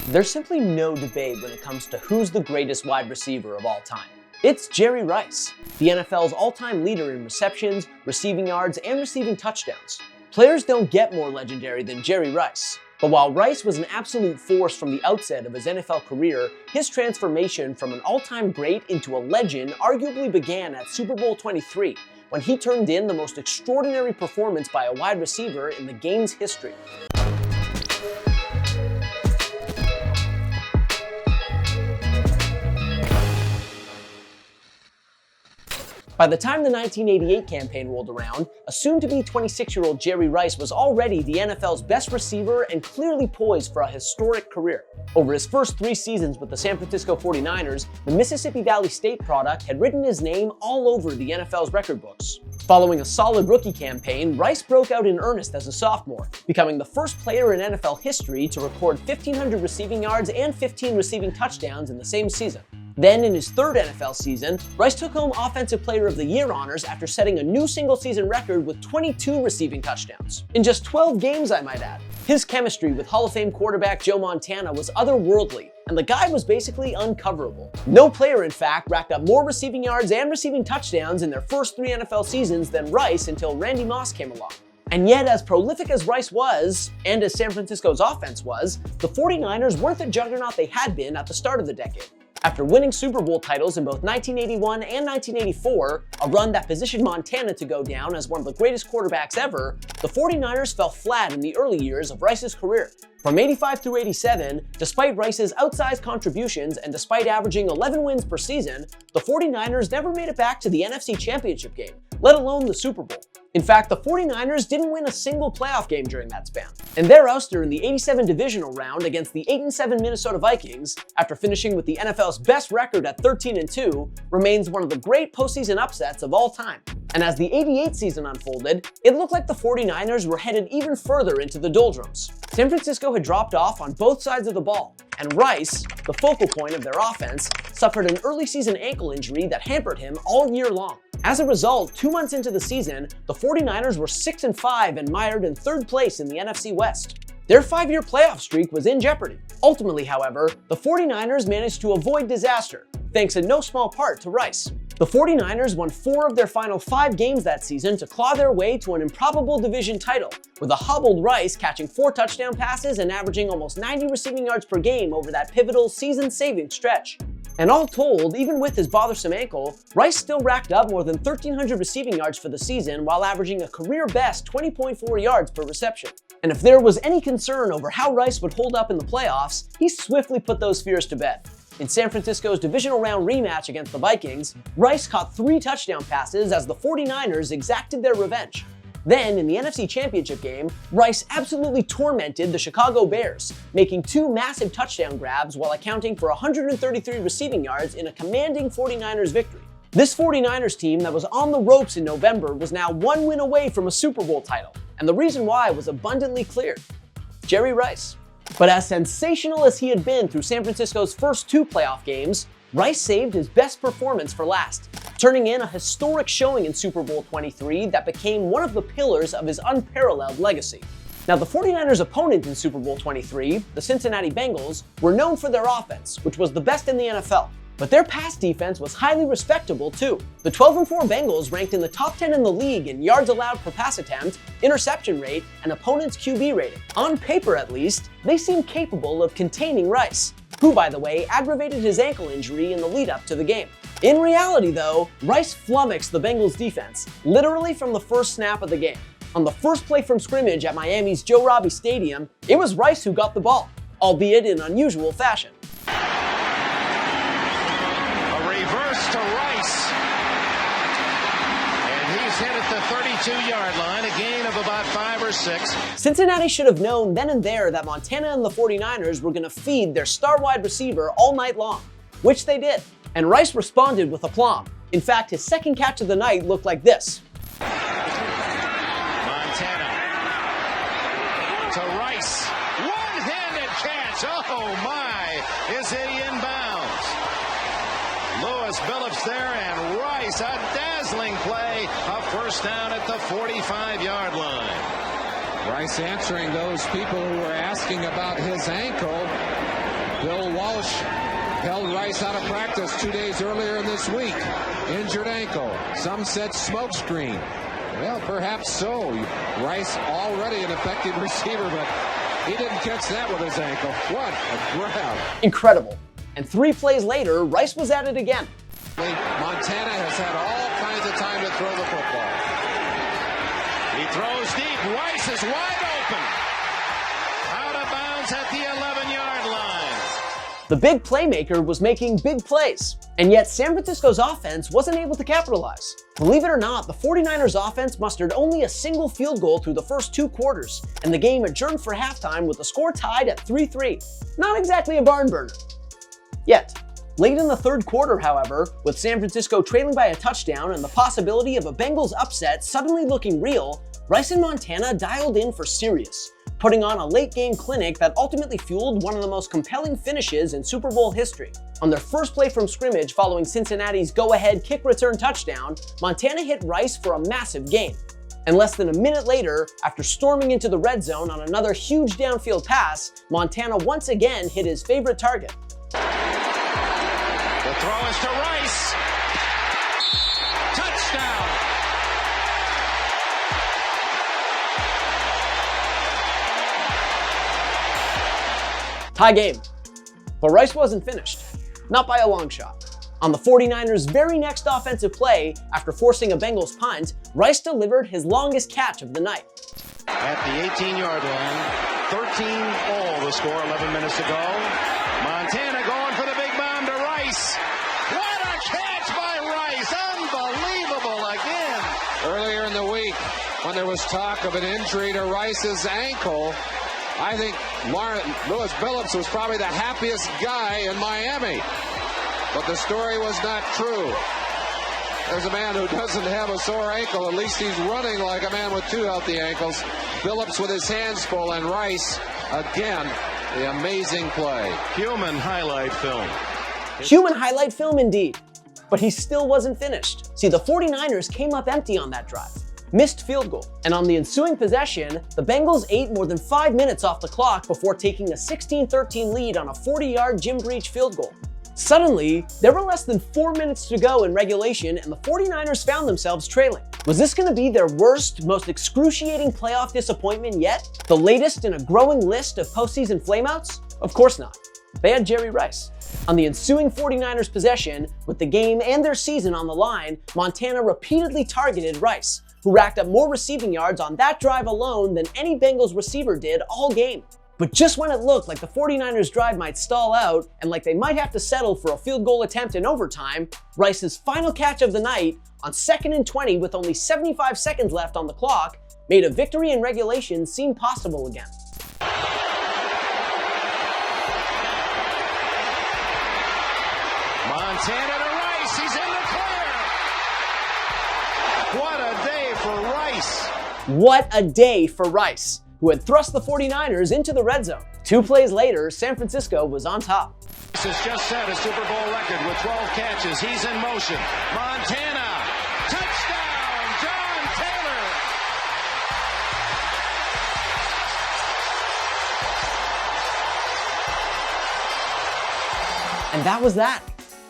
There's simply no debate when it comes to who's the greatest wide receiver of all time. It's Jerry Rice, the NFL's all-time leader in receptions, receiving yards, and receiving touchdowns. Players don't get more legendary than Jerry Rice. But while Rice was an absolute force from the outset of his NFL career, his transformation from an all-time great into a legend arguably began at Super Bowl XXIII, when he turned in the most extraordinary performance by a wide receiver in the game's history. By the time the 1988 campaign rolled around, a soon-to-be 26-year-old Jerry Rice was already the NFL's best receiver and clearly poised for a historic career. Over his first 3 seasons with the San Francisco 49ers, the Mississippi Valley State product had written his name all over the NFL's record books. Following a solid rookie campaign, Rice broke out in earnest as a sophomore, becoming the first player in NFL history to record 1,500 receiving yards and 15 receiving touchdowns in the same season. Then, in his third NFL season, Rice took home Offensive Player of the Year honors after setting a new single-season record with 22 receiving touchdowns. In just 12 games, I might add. His chemistry with Hall of Fame quarterback Joe Montana was otherworldly, and the guy was basically uncoverable. No player, in fact, racked up more receiving yards and receiving touchdowns in their first 3 NFL seasons than Rice until Randy Moss came along. And yet, as prolific as Rice was, and as San Francisco's offense was, the 49ers weren't the juggernaut they had been at the start of the decade. After winning Super Bowl titles in both 1981 and 1984, a run that positioned Montana to go down as one of the greatest quarterbacks ever, the 49ers fell flat in the early years of Rice's career. From 85 through 87, despite Rice's outsized contributions and despite averaging 11 wins per season, the 49ers never made it back to the NFC Championship game, let alone the Super Bowl. In fact, the 49ers didn't win a single playoff game during that span, and their ouster in the 87 divisional round against the 8-7 Minnesota Vikings, after finishing with the NFL's best record at 13-2, remains one of the great postseason upsets of all time. And as the 88 season unfolded, it looked like the 49ers were headed even further into the doldrums. San Francisco had dropped off on both sides of the ball, and Rice, the focal point of their offense, suffered an early season ankle injury that hampered him all year long. As a result, 2 months into the season, the 49ers were 6-5 and mired in 3rd place in the NFC West. Their 5-year playoff streak was in jeopardy. Ultimately, however, the 49ers managed to avoid disaster, thanks in no small part to Rice. The 49ers won 4 of their final 5 games that season to claw their way to an improbable division title, with a hobbled Rice catching 4 touchdown passes and averaging almost 90 receiving yards per game over that pivotal season-saving stretch. And all told, even with his bothersome ankle, Rice still racked up more than 1,300 receiving yards for the season while averaging a career-best 20.4 yards per reception. And if there was any concern over how Rice would hold up in the playoffs, he swiftly put those fears to bed. In San Francisco's divisional round rematch against the Vikings, Rice caught 3 touchdown passes as the 49ers exacted their revenge. Then, in the NFC Championship game, Rice absolutely tormented the Chicago Bears, making 2 massive touchdown grabs while accounting for 133 receiving yards in a commanding 49ers victory. This 49ers team that was on the ropes in November was now 1 win away from a Super Bowl title, and the reason why was abundantly clear: Jerry Rice. But as sensational as he had been through San Francisco's first 2 playoff games, Rice saved his best performance for last, turning in a historic showing in Super Bowl XXIII that became one of the pillars of his unparalleled legacy. Now, the 49ers' opponent in Super Bowl XXIII, the Cincinnati Bengals, were known for their offense, which was the best in the NFL. But their pass defense was highly respectable too. The 12-4 Bengals ranked in the top 10 in the league in yards allowed per pass attempt, interception rate, and opponent's QB rating. On paper, at least, they seemed capable of containing Rice, who, by the way, aggravated his ankle injury in the lead-up to the game. In reality, though, Rice flummoxed the Bengals' defense, literally from the first snap of the game. On the first play from scrimmage at Miami's Joe Robbie Stadium, it was Rice who got the ball, albeit in unusual fashion. Reverse to Rice, and he's hit at the 32-yard line, a gain of about 5 or 6. Cincinnati should have known then and there that Montana and the 49ers were going to feed their star wide receiver all night long, which they did, and Rice responded with aplomb. In fact, his second catch of the night looked like this. Montana to Rice, one-handed catch, oh my, is it inbounds? Lewis Billups there, and Rice, a dazzling play, a first down at the 45-yard line. Rice answering those people who were asking about his ankle. Bill Walsh held Rice out of practice 2 days earlier in this week. Injured ankle. Some said smokescreen. Well, perhaps so. Rice already an effective receiver, but he didn't catch that with his ankle. What a grab. Incredible. And 3 plays later, Rice was at it again. Montana has had all kinds of time to throw the football. He throws deep. Rice is wide open. Out of bounds at the 11-yard line. The big playmaker was making big plays, and yet San Francisco's offense wasn't able to capitalize. Believe it or not, the 49ers offense mustered only a single field goal through the first 2 quarters, and the game adjourned for halftime with the score tied at 3-3. Not exactly a barn burner. Yet. Late in the 3rd quarter, however, with San Francisco trailing by a touchdown and the possibility of a Bengals upset suddenly looking real, Rice and Montana dialed in for serious, putting on a late-game clinic that ultimately fueled one of the most compelling finishes in Super Bowl history. On their first play from scrimmage following Cincinnati's go-ahead kick return touchdown, Montana hit Rice for a massive gain. And less than a minute later, after storming into the red zone on another huge downfield pass, Montana once again hit his favorite target. The throw is to Rice. Touchdown. Tie game. But Rice wasn't finished. Not by a long shot. On the 49ers' very next offensive play, after forcing a Bengals punt, Rice delivered his longest catch of the night. At the 18-yard line, 13-all the score 11 minutes ago. Montana going for the big bomb to Rice. What a catch by Rice! Unbelievable again. Earlier in the week, when there was talk of an injury to Rice's ankle, I think Lewis Phillips was probably the happiest guy in Miami. But the story was not true. There's a man who doesn't have a sore ankle. At least he's running like a man with 2 healthy ankles. Phillips with his hands full, and Rice, again, the amazing play. Human highlight film. Human highlight film indeed. But he still wasn't finished. See, the 49ers came up empty on that drive. Missed field goal. And on the ensuing possession, the Bengals ate more than 5 minutes off the clock before taking a 16-13 lead on a 40-yard Jim Breach field goal. Suddenly, there were less than 4 minutes to go in regulation and the 49ers found themselves trailing. Was this going to be their worst, most excruciating playoff disappointment yet? The latest in a growing list of postseason flameouts? Of course not. They had Jerry Rice. On the ensuing 49ers possession, with the game and their season on the line, Montana repeatedly targeted Rice, who racked up more receiving yards on that drive alone than any Bengals receiver did all game. But just when it looked like the 49ers drive might stall out and like they might have to settle for a field goal attempt in overtime, Rice's final catch of the night on 2nd and 20 with only 75 seconds left on the clock made a victory in regulation seem possible again. Montana to Rice. He's in the clear. What a day for Rice. What a day for Rice, who had thrust the 49ers into the red zone. 2 plays later, San Francisco was on top. This has just set a Super Bowl record with 12 catches. He's in motion. Montana. Touchdown, John Taylor. And that was that.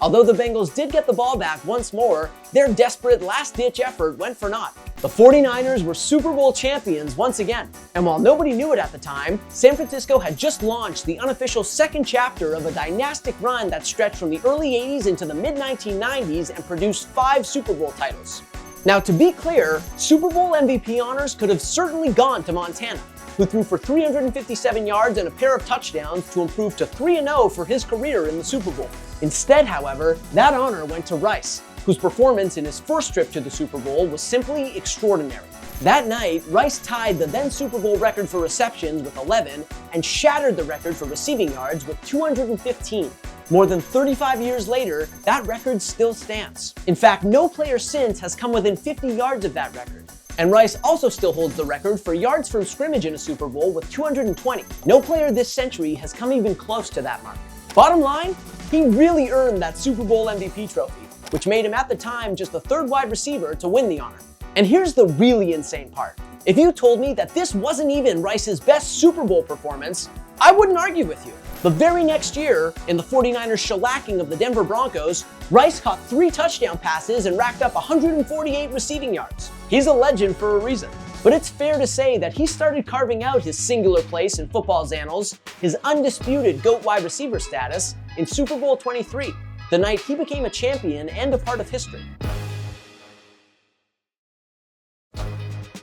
Although the Bengals did get the ball back once more, their desperate last-ditch effort went for naught. The 49ers were Super Bowl champions once again. And while nobody knew it at the time, San Francisco had just launched the unofficial second chapter of a dynastic run that stretched from the early 80s into the mid-1990s and produced 5 Super Bowl titles. Now, to be clear, Super Bowl MVP honors could have certainly gone to Montana, who threw for 357 yards and a pair of touchdowns to improve to 3-0 for his career in the Super Bowl. Instead, however, that honor went to Rice, whose performance in his first trip to the Super Bowl was simply extraordinary. That night, Rice tied the then Super Bowl record for receptions with 11 and shattered the record for receiving yards with 215. More than 35 years later, that record still stands. In fact, no player since has come within 50 yards of that record. And Rice also still holds the record for yards from scrimmage in a Super Bowl with 220. No player this century has come even close to that mark. Bottom line, he really earned that Super Bowl MVP trophy, which made him at the time just the 3rd wide receiver to win the honor. And here's the really insane part. If you told me that this wasn't even Rice's best Super Bowl performance, I wouldn't argue with you. The very next year, in the 49ers shellacking of the Denver Broncos, Rice caught 3 touchdown passes and racked up 148 receiving yards. He's a legend for a reason. But it's fair to say that he started carving out his singular place in football's annals, his undisputed GOAT wide receiver status, in Super Bowl XXIII, the night he became a champion and a part of history.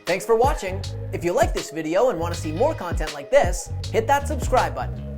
Thanks for watching. If you like this video and want to see more content like this, hit that subscribe button.